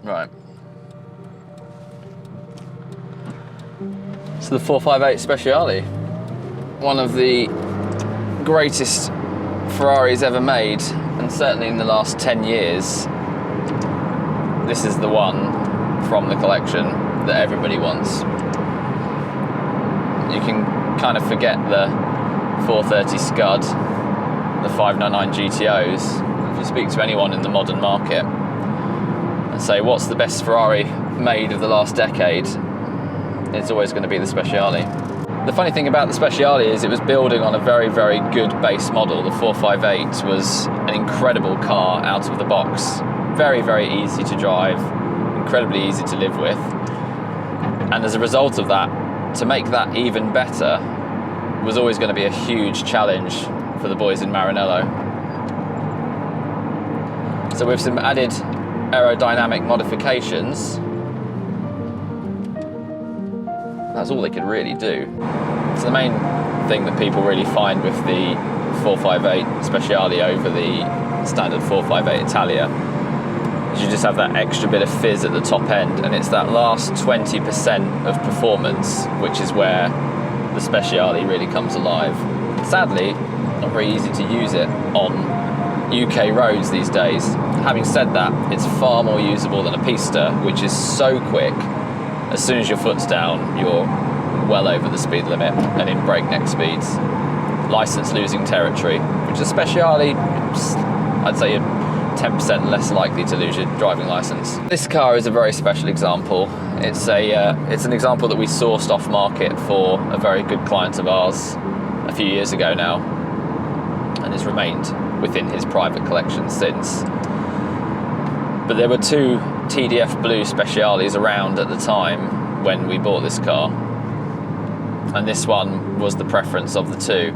Right. So the 458 Speciale, one of the greatest Ferraris ever made, and certainly in the last 10 years, this is the one from the collection that everybody wants. You can kind of forget the 430 Scud, the 599 GTOs. If you speak to anyone in the modern market and say, what's the best Ferrari made of the last decade? It's always going to be the Speciale. The funny thing about the Speciale is it was building on a very, very good base model. The 458 was an incredible car out of the box. Very, very easy to drive, incredibly easy to live with. And as a result of that, to make that even better was always going to be a huge challenge for the boys in Maranello. So with some added aerodynamic modifications, that's all they could really do. So the main thing that people really find with the 458 Speciale over the standard 458 Italia is you just have that extra bit of fizz at the top end, and it's that last 20% of performance which is where the Speciale really comes alive. Sadly, not very easy to use it on UK roads these days. Having said that, it's far more usable than a pista, which is so quick. As soon as your foot's down, you're well over the speed limit and in breakneck speeds. License losing territory, which is Speciale, I'd say you're 10% less likely to lose your driving license. This car is a very special example. It's an example that we sourced off market for a very good client of ours a few years ago now, and has remained within his private collection since. But there were two TDF blue Speciales around at the time when we bought this car, and this one was the preference of the two.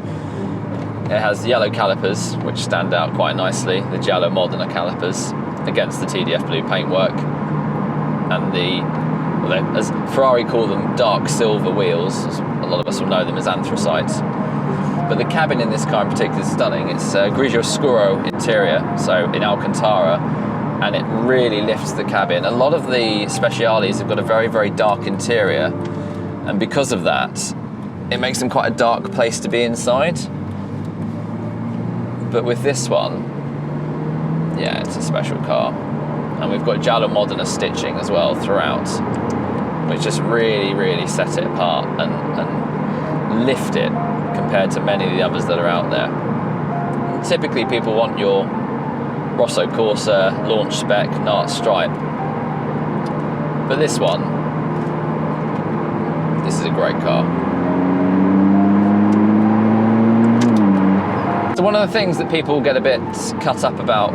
It has yellow calipers, which stand out quite nicely, the Giallo Modena calipers, against the TDF blue paintwork, and as Ferrari call them, dark silver wheels. A lot of us will know them as anthracite. But the cabin in this car in particular is stunning. It's a grigio scuro interior, so in Alcantara, and it really lifts the cabin. A lot of the Speciales have got a very, very dark interior, and because of that, it makes them quite a dark place to be inside. But with this one, yeah, it's a special car. And we've got Giallo Modena stitching as well throughout, which just really, really set it apart and lift it compared to many of the others that are out there. And typically people want your Rosso Corsa launch spec Nart stripe, but this is a great car. So one of the things that people get a bit cut up about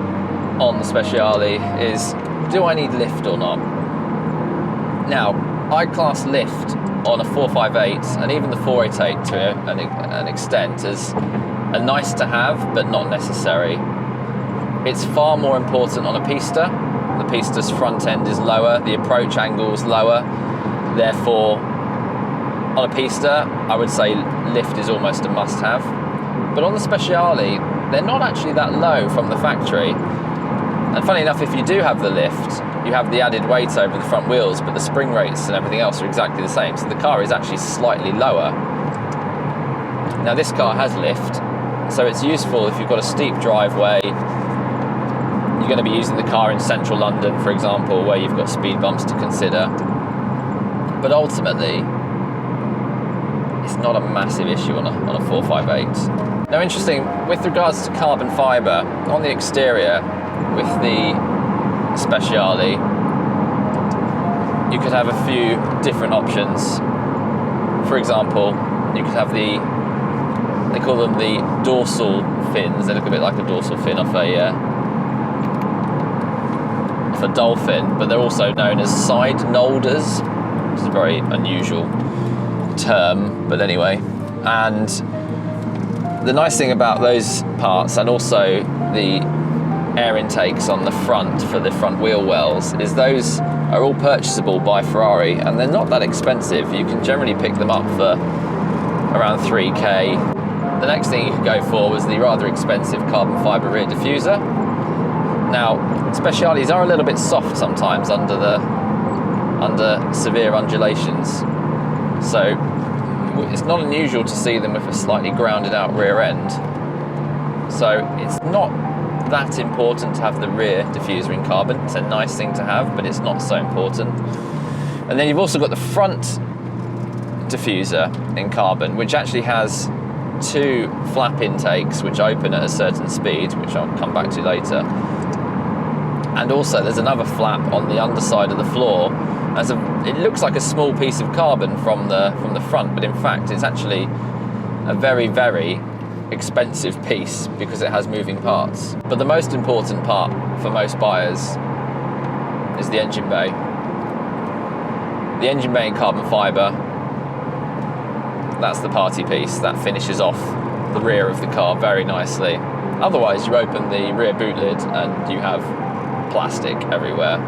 on the Speciale is, do I need lift or not? Now, I class lift on a 458 and even the 488 to an extent as a nice to have, but not necessary. It's far more important on a pista. The pista's front end is lower, the approach angle is lower, therefore on a pista I would say lift is almost a must have. But on the Speciale, they're not actually that low from the factory. And funny enough, if you do have the lift, you have the added weight over the front wheels, but the spring rates and everything else are exactly the same. So the car is actually slightly lower. Now this car has lift, so it's useful if you've got a steep driveway. You're going to be using the car in central London, for example, where you've got speed bumps to consider. But ultimately, it's not a massive issue on a 458. Now interesting, with regards to carbon fibre, on the exterior with the Speciale, you could have a few different options. For example, you could have they call them the dorsal fins. They look a bit like a dorsal fin off a dolphin, but they're also known as side knolders, which is a very unusual term, but anyway. And the nice thing about those parts, and also the air intakes on the front for the front wheel wells, is those are all purchasable by Ferrari, and they're not that expensive. You can generally pick them up for around 3k. The next thing you could go for was the rather expensive carbon fibre rear diffuser, Now, Speciales are a little bit soft sometimes under severe undulations, so it's not unusual to see them with a slightly grounded out rear end. So it's not that important to have the rear diffuser in carbon. It's a nice thing to have, but it's not so important. And then you've also got the front diffuser in carbon, which actually has two flap intakes which open at a certain speed, which I'll come back to later. And also there's another flap on the underside of the floor. It looks like a small piece of carbon from the front, but in fact it's actually a very, very expensive piece because it has moving parts. But the most important part for most buyers is the engine bay. The engine bay in carbon fibre, that's the party piece. That finishes off the rear of the car very nicely. Otherwise you open the rear boot lid and you have plastic everywhere,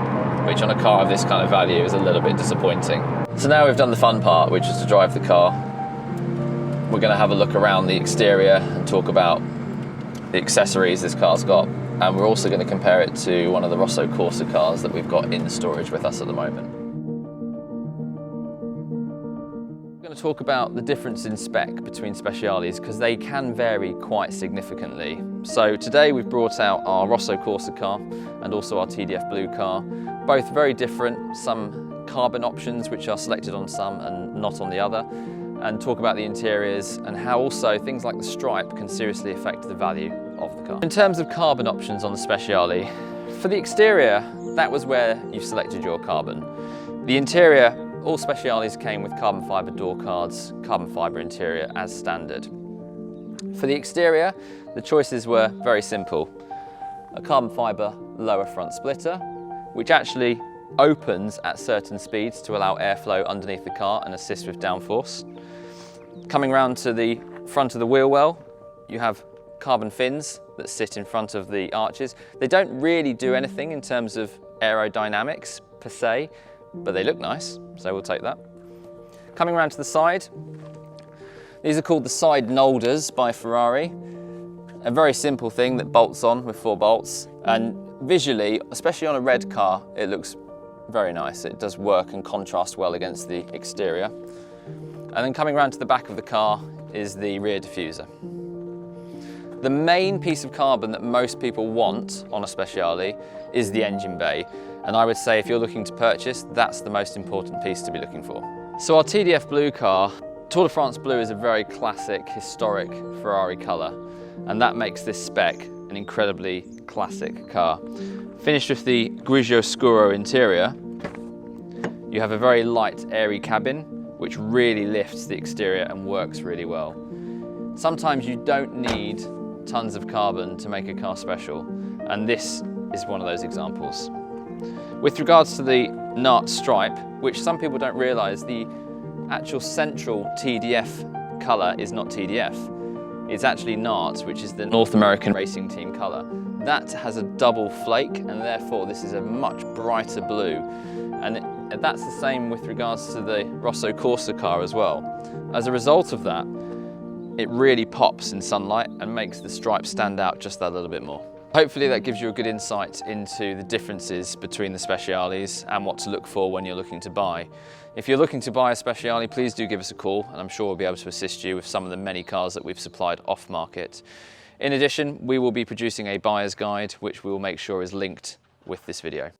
which on a car of this kind of value is a little bit disappointing. So now we've done the fun part, which is to drive the car. We're going to have a look around the exterior and talk about the accessories this car's got, and we're also going to compare it to one of the Rosso Corsa cars that we've got in storage with us at the moment. We're going to talk about the difference in spec between Speciales because they can vary quite significantly. So today we've brought out our Rosso Corsa car and also our TDF Blue car, both very different, some carbon options which are selected on some and not on the other, and talk about the interiors and how also things like the stripe can seriously affect the value of the car. In terms of carbon options on the Speciale, for the exterior, that was where you selected your carbon. The interior, all Speciales came with carbon fibre door cards, carbon fibre interior as standard. For the exterior, the choices were very simple. A carbon fibre lower front splitter, which actually opens at certain speeds to allow airflow underneath the car and assist with downforce. Coming round to the front of the wheel well, you have carbon fins that sit in front of the arches. They don't really do anything in terms of aerodynamics per se, but they look nice, so we'll take that. Coming around to the side, these are called the side Nolders by Ferrari. A very simple thing that bolts on with 4 bolts, and visually, especially on a red car, it looks very nice. It does work and contrast well against the exterior. And then coming around to the back of the car is the rear diffuser. The main piece of carbon that most people want on a Speciale is the engine bay. And I would say if you're looking to purchase, that's the most important piece to be looking for. So our TDF Blue car, Tour de France Blue is a very classic, historic Ferrari colour. And that makes this spec an incredibly classic car. Finished with the Grigio Scuro interior, you have a very light, airy cabin, which really lifts the exterior and works really well. Sometimes you don't need tons of carbon to make a car special, and this is one of those examples. With regards to the NART stripe, which some people don't realise, the actual central TDF colour is not TDF. It's actually NART, which is the North American Racing Team colour. That has a double flake, and therefore this is a much brighter blue. And that's the same with regards to the Rosso Corsa car as well. As a result of that, it really pops in sunlight and makes the stripe stand out just that little bit more. Hopefully that gives you a good insight into the differences between the Speciales and what to look for when you're looking to buy. If you're looking to buy a Speciale, please do give us a call, and I'm sure we'll be able to assist you with some of the many cars that we've supplied off market. In addition, we will be producing a buyer's guide, which we will make sure is linked with this video.